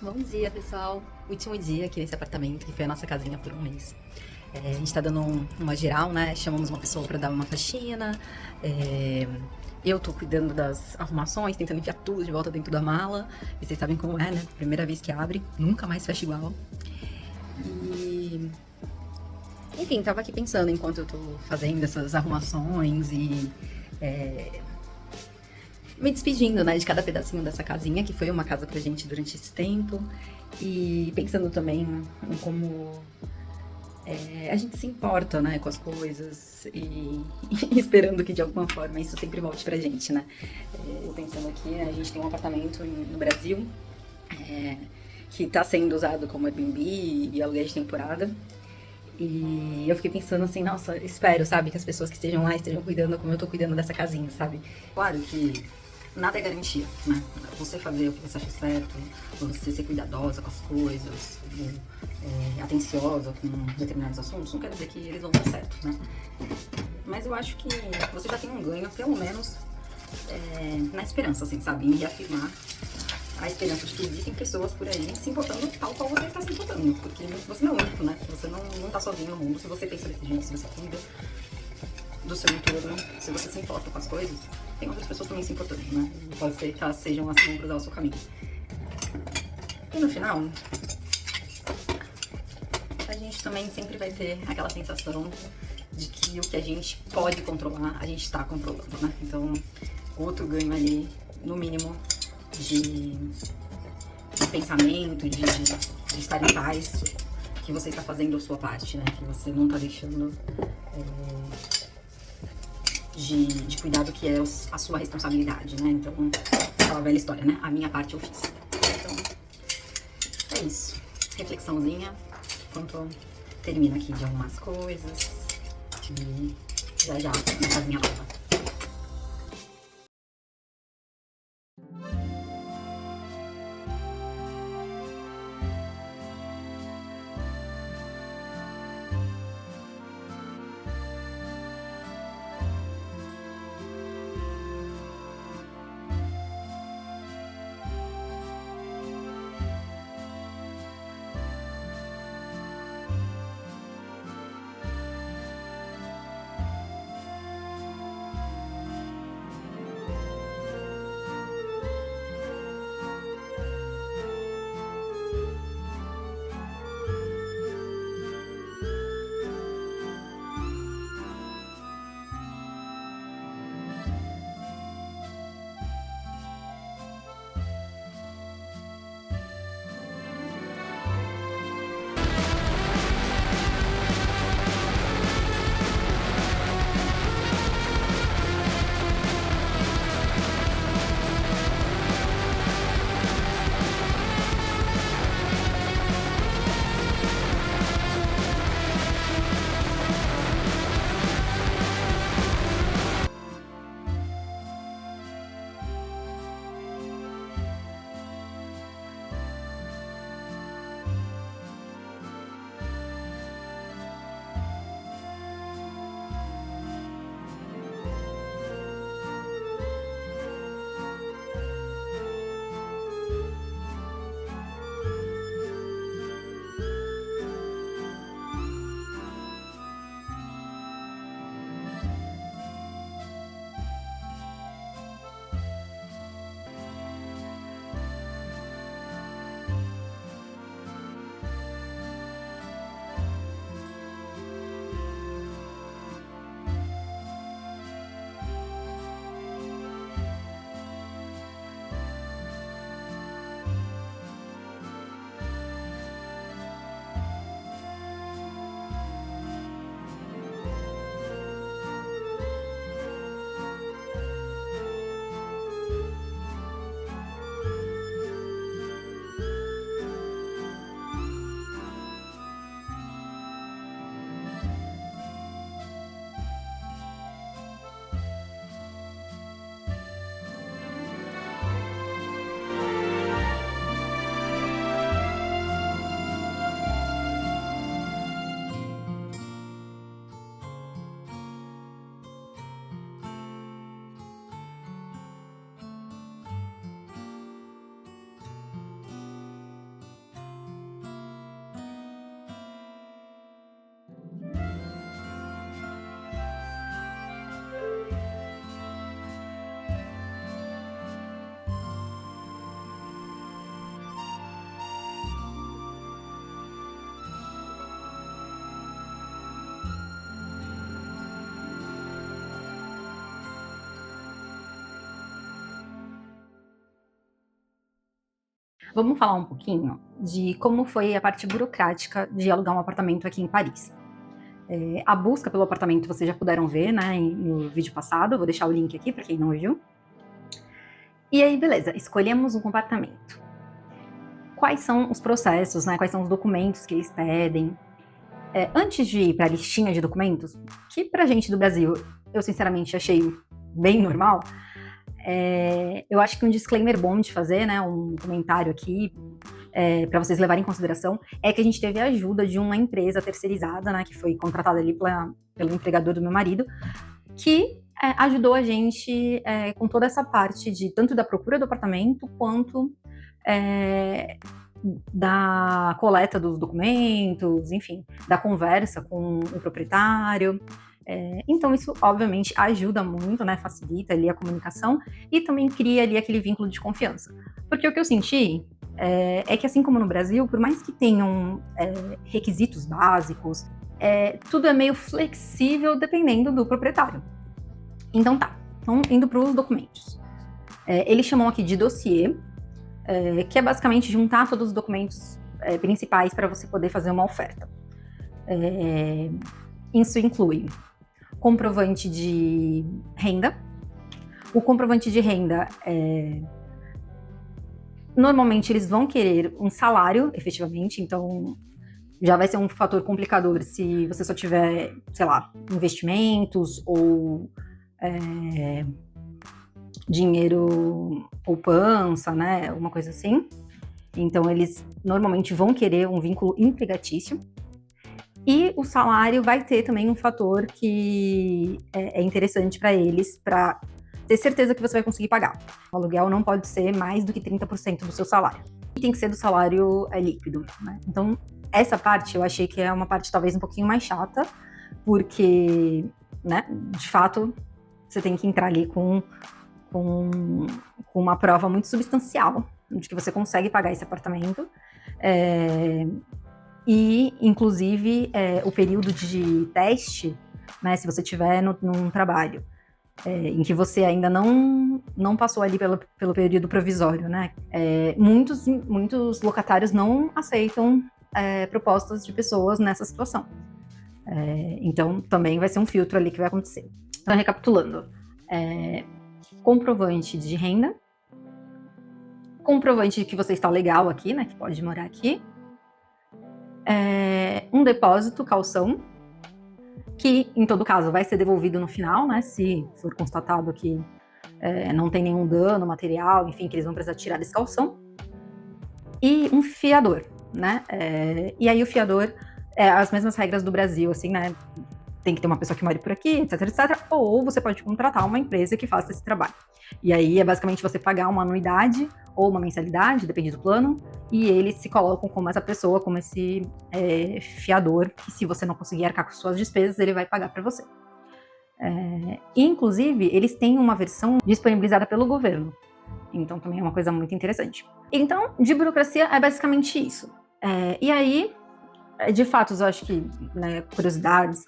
Bom dia, pessoal. Último dia aqui nesse apartamento, que foi a nossa casinha por um mês. A gente tá dando uma geral, né? Chamamos uma pessoa pra dar uma faxina. É, eu tô cuidando das arrumações, tentando enfiar tudo de volta dentro da mala. E vocês sabem como é, né? Primeira vez que abre, nunca mais fecha igual. E. Enfim, tava aqui pensando enquanto eu tô fazendo essas arrumações e me despedindo, né, de cada pedacinho dessa casinha, que foi uma casa pra gente durante esse tempo. E pensando também em como a gente se importa, né, com as coisas e esperando que de alguma forma isso sempre volte pra gente, né. Eu pensando aqui, né, a gente tem um apartamento no Brasil que tá sendo usado como Airbnb e aluguel de temporada. E eu fiquei pensando assim, nossa, espero, sabe, que as pessoas que estejam lá estejam cuidando como eu tô cuidando dessa casinha, sabe? Claro que nada é garantia, né? Você fazer o que você acha certo, você ser cuidadosa com as coisas, atenciosa com determinados assuntos, não quer dizer que eles vão dar certo, né? Mas eu acho que você já tem um ganho, pelo menos, na esperança, assim, sabe? Em reafirmar a esperança de que existem pessoas por aí se importando tal qual você está se importando. Porque você não é único, né? Você não tá sozinho no mundo. Se você pensa desse jeito, se você cuida do seu entorno, se você se importa com as coisas, tem outras pessoas também se importando, né? Pode ser que elas sejam as que vão cruzar o seu caminho. E no final, a gente também sempre vai ter aquela sensação de que o que a gente pode controlar, a gente está controlando, né? Então, outro ganho ali, no mínimo, de pensamento, de estar em paz, que você está fazendo a sua parte, né? Que você não está deixando de cuidar do que é a sua responsabilidade, né? Então, aquela velha história, né? A minha parte eu fiz. Então, é isso. Reflexãozinha, enquanto termino aqui de algumas coisas. E já já, na casinha nova. Vamos falar um pouquinho de como foi a parte burocrática de alugar um apartamento aqui em Paris. A busca pelo apartamento vocês já puderam ver, né, no vídeo passado, eu vou deixar o link aqui para quem não viu. E aí, beleza, escolhemos um apartamento. Quais são os processos, né, quais são os documentos que eles pedem? Antes de ir para a listinha de documentos, que pra gente do Brasil eu sinceramente achei bem normal, eu acho que um disclaimer bom de fazer, né, um comentário aqui, para vocês levarem em consideração, é que a gente teve a ajuda de uma empresa terceirizada, né, que foi contratada ali pelo empregador do meu marido, que ajudou a gente com toda essa parte de tanto da procura do apartamento quanto da coleta dos documentos, enfim, da conversa com o proprietário. Então isso obviamente ajuda muito, né, facilita ali a comunicação e também cria ali aquele vínculo de confiança. Porque o que eu senti é que, assim como no Brasil, por mais que tenham requisitos básicos, tudo é meio flexível dependendo do proprietário. Então indo para os documentos. Eles chamam aqui de dossiê, que é basicamente juntar todos os documentos principais para você poder fazer uma oferta. Isso inclui comprovante de renda. O comprovante de renda, normalmente eles vão querer um salário, efetivamente, então já vai ser um fator complicador se você só tiver, sei lá, investimentos ou dinheiro poupança, né, uma coisa assim. Então eles normalmente vão querer um vínculo empregatício. E o salário vai ter também um fator que é interessante para eles, para ter certeza que você vai conseguir pagar. O aluguel não pode ser mais do que 30% do seu salário. E tem que ser do salário líquido, né? Então, essa parte eu achei que é uma parte talvez um pouquinho mais chata, porque, né, de fato, você tem que entrar ali com uma prova muito substancial de que você consegue pagar esse apartamento. E, inclusive, o período de teste, né, se você estiver num trabalho em que você ainda não passou ali pelo período provisório, né, muitos locatários não aceitam propostas de pessoas nessa situação. Então, também vai ser um filtro ali que vai acontecer. Então, recapitulando, comprovante de renda, comprovante de que você está legal aqui, né, que pode morar aqui, um depósito, caução, que em todo caso vai ser devolvido no final, né, se for constatado que não tem nenhum dano material, enfim, que eles vão precisar tirar desse caução, e um fiador, né, e aí o fiador as mesmas regras do Brasil, assim, né, tem que ter uma pessoa que more por aqui, etc, etc, ou você pode contratar uma empresa que faça esse trabalho. E aí é basicamente você pagar uma anuidade ou uma mensalidade, depende do plano, e eles se colocam como essa pessoa, como esse fiador, que se você não conseguir arcar com suas despesas, ele vai pagar para você. Inclusive, eles têm uma versão disponibilizada pelo governo, então também é uma coisa muito interessante. Então, de burocracia é basicamente isso. E aí, de fato, eu acho que, né, curiosidades,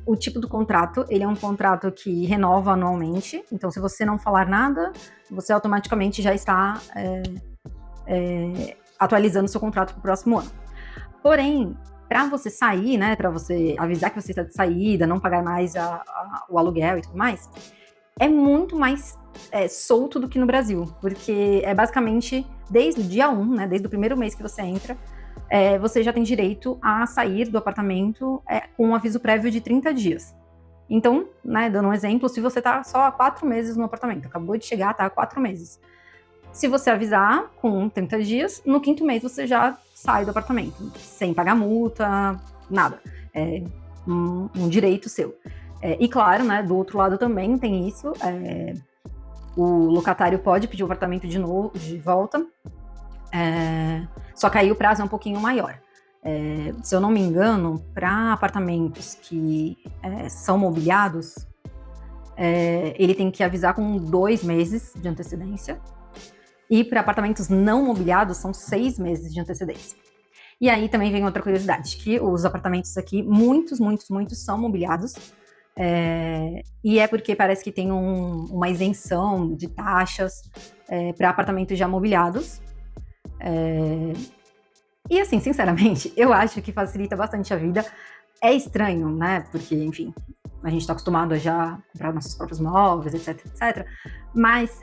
o tipo do contrato, ele é um contrato que renova anualmente, então se você não falar nada, você automaticamente já está atualizando seu contrato para o próximo ano. Porém, para você sair, né, para você avisar que você está de saída, não pagar mais o aluguel e tudo mais, é muito mais solto do que no Brasil, porque é basicamente desde o dia 1, né, desde o primeiro mês que você entra, você já tem direito a sair do apartamento com um aviso prévio de 30 dias. Então, né, dando um exemplo, se você está só há 4 meses no apartamento, acabou de chegar, está há 4 meses. Se você avisar com 30 dias, no 5º mês você já sai do apartamento, sem pagar multa, nada. É um direito seu. E claro, né, do outro lado também tem isso, o locatário pode pedir o apartamento de novo, de volta, só que aí o prazo é um pouquinho maior. Se eu não me engano, para apartamentos que são mobiliados, ele tem que avisar com 2 meses de antecedência. E para apartamentos não mobiliados, são 6 meses de antecedência. E aí também vem outra curiosidade, que os apartamentos aqui, muitos são mobiliados. E é porque parece que tem uma isenção de taxas para apartamentos já mobiliados. E assim, sinceramente, eu acho que facilita bastante a vida. É estranho, né? Porque, enfim, a gente está acostumado a já comprar nossos próprios móveis, etc, etc. Mas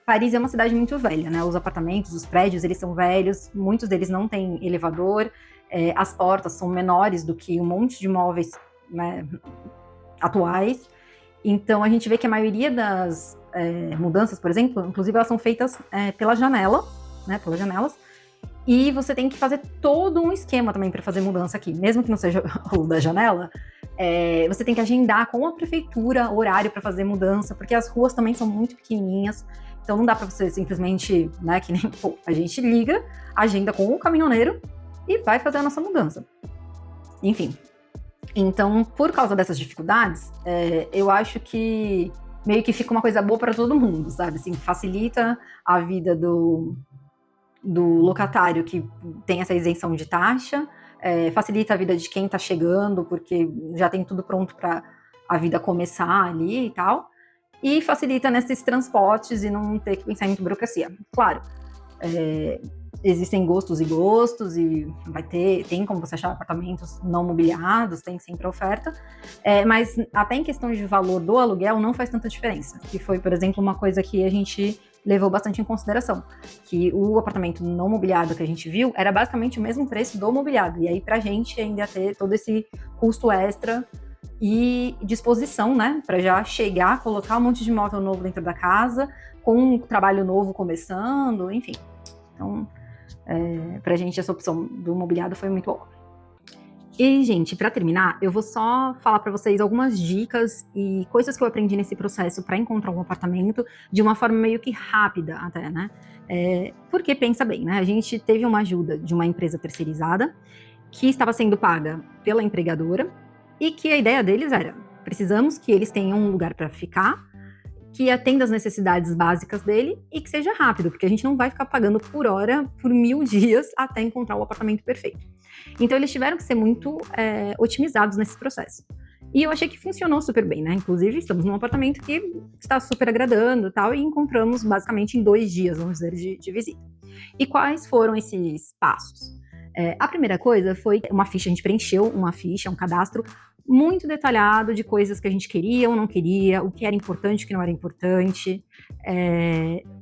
Paris é uma cidade muito velha, né? Os apartamentos, os prédios, eles são velhos, muitos deles não têm elevador, as portas são menores do que um monte de móveis, né, atuais. Então, a gente vê que a maioria das mudanças, por exemplo, inclusive elas são feitas pela janela, né, pelas janelas, e você tem que fazer todo um esquema também para fazer mudança aqui, mesmo que não seja o da janela. Você tem que agendar com a prefeitura horário para fazer mudança, porque as ruas também são muito pequenininhas, então não dá para você simplesmente, né, que nem a gente liga, agenda com o caminhoneiro e vai fazer a nossa mudança. Enfim, então, por causa dessas dificuldades, eu acho que meio que fica uma coisa boa para todo mundo, sabe? Assim, facilita a vida do locatário que tem essa isenção de taxa, facilita a vida de quem está chegando, porque já tem tudo pronto para a vida começar ali e tal, e facilita nesses transportes e não ter que pensar em muita burocracia. Claro, existem gostos e gostos, e tem como você achar apartamentos não mobiliados, tem sempre a oferta, mas até em questão de valor do aluguel não faz tanta diferença, que foi, por exemplo, uma coisa que a gente levou bastante em consideração, que o apartamento não mobiliado que a gente viu era basicamente o mesmo preço do mobiliado, e aí pra gente ainda ia ter todo esse custo extra e disposição, né, para já chegar, colocar um monte de móvel novo dentro da casa, com um trabalho novo começando, enfim. Então, pra gente essa opção do mobiliado foi muito boa. E, gente, para terminar, eu vou só falar para vocês algumas dicas e coisas que eu aprendi nesse processo para encontrar um apartamento de uma forma meio que rápida até, né? Porque pensa bem, né? A gente teve uma ajuda de uma empresa terceirizada que estava sendo paga pela empregadora e que a ideia deles era: precisamos que eles tenham um lugar para ficar, que atenda as necessidades básicas dele e que seja rápido, porque a gente não vai ficar pagando por hora por 1000 dias até encontrar o apartamento perfeito. Então, eles tiveram que ser muito otimizados nesse processo. E eu achei que funcionou super bem, né? Inclusive, estamos num apartamento que está super agradando e tal, e encontramos basicamente em 2 dias, vamos dizer, de visita. E quais foram esses passos? A primeira coisa foi uma ficha, a gente preencheu uma ficha, um cadastro muito detalhado de coisas que a gente queria ou não queria, o que era importante, o que não era importante,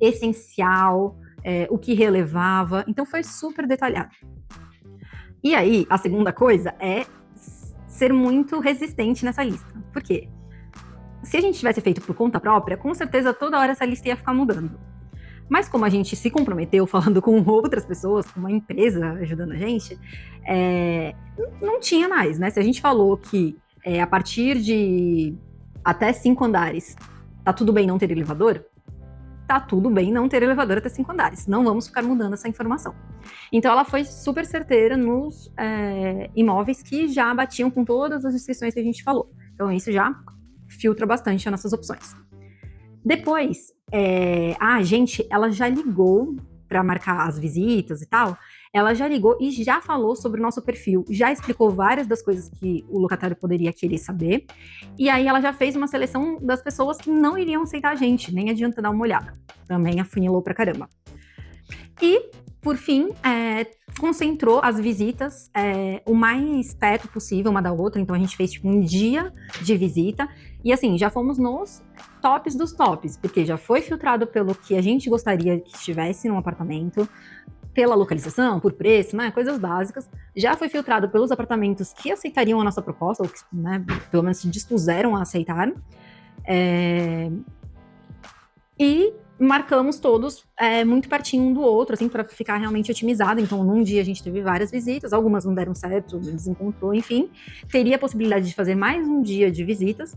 essencial, o que relevava. Então, foi super detalhado. E aí, a segunda coisa é ser muito resistente nessa lista. Por quê? Se a gente tivesse feito por conta própria, com certeza toda hora essa lista ia ficar mudando. Mas como a gente se comprometeu falando com outras pessoas, com uma empresa ajudando a gente, não tinha mais, né? Se a gente falou que a partir de até 5 andares tá tudo bem não ter elevador, tá tudo bem não ter elevador até 5 andares. Não vamos ficar mudando essa informação. Então, ela foi super certeira nos imóveis que já batiam com todas as restrições que a gente falou. Então, isso já filtra bastante as nossas opções. Depois, a agente, ela já ligou para marcar as visitas e tal, ela já ligou e já falou sobre o nosso perfil, já explicou várias das coisas que o locatário poderia querer saber, e aí ela já fez uma seleção das pessoas que não iriam aceitar a gente, nem adianta dar uma olhada. Também afunilou pra caramba. E, por fim, concentrou as visitas o mais perto possível uma da outra, então a gente fez tipo um dia de visita, e assim, já fomos nos tops dos tops, porque já foi filtrado pelo que a gente gostaria que estivesse num apartamento, pela localização, por preço, né, coisas básicas. Já foi filtrado pelos apartamentos que aceitariam a nossa proposta, ou que, né, pelo menos se dispuseram a aceitar. E marcamos todos muito pertinho um do outro, assim, para ficar realmente otimizado. Então, num dia a gente teve várias visitas, algumas não deram certo, desencontrou, enfim. Teria a possibilidade de fazer mais um dia de visitas,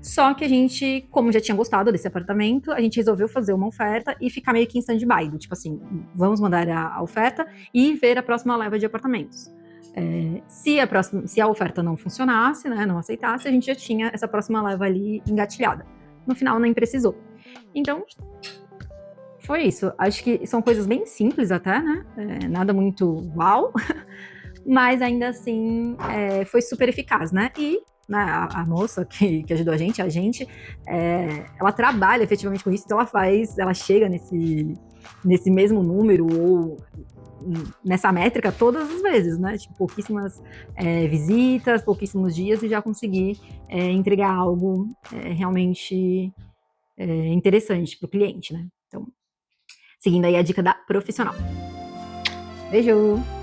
só que a gente, como já tinha gostado desse apartamento, a gente resolveu fazer uma oferta e ficar meio que em stand-by, do tipo assim, vamos mandar a oferta e ver a próxima leva de apartamentos. Se a oferta não funcionasse, né, não aceitasse, a gente já tinha essa próxima leva ali engatilhada. No final, nem precisou. Então, foi isso. Acho que são coisas bem simples até, né? Nada muito uau, mas ainda assim foi super eficaz, né? E né, a moça que ajudou a gente, ela trabalha efetivamente com isso, então ela chega nesse mesmo número ou nessa métrica todas as vezes, né? Tipo, pouquíssimas visitas, pouquíssimos dias e já conseguir entregar algo realmente interessante para o cliente, né? Então, seguindo aí a dica da profissional. Beijo!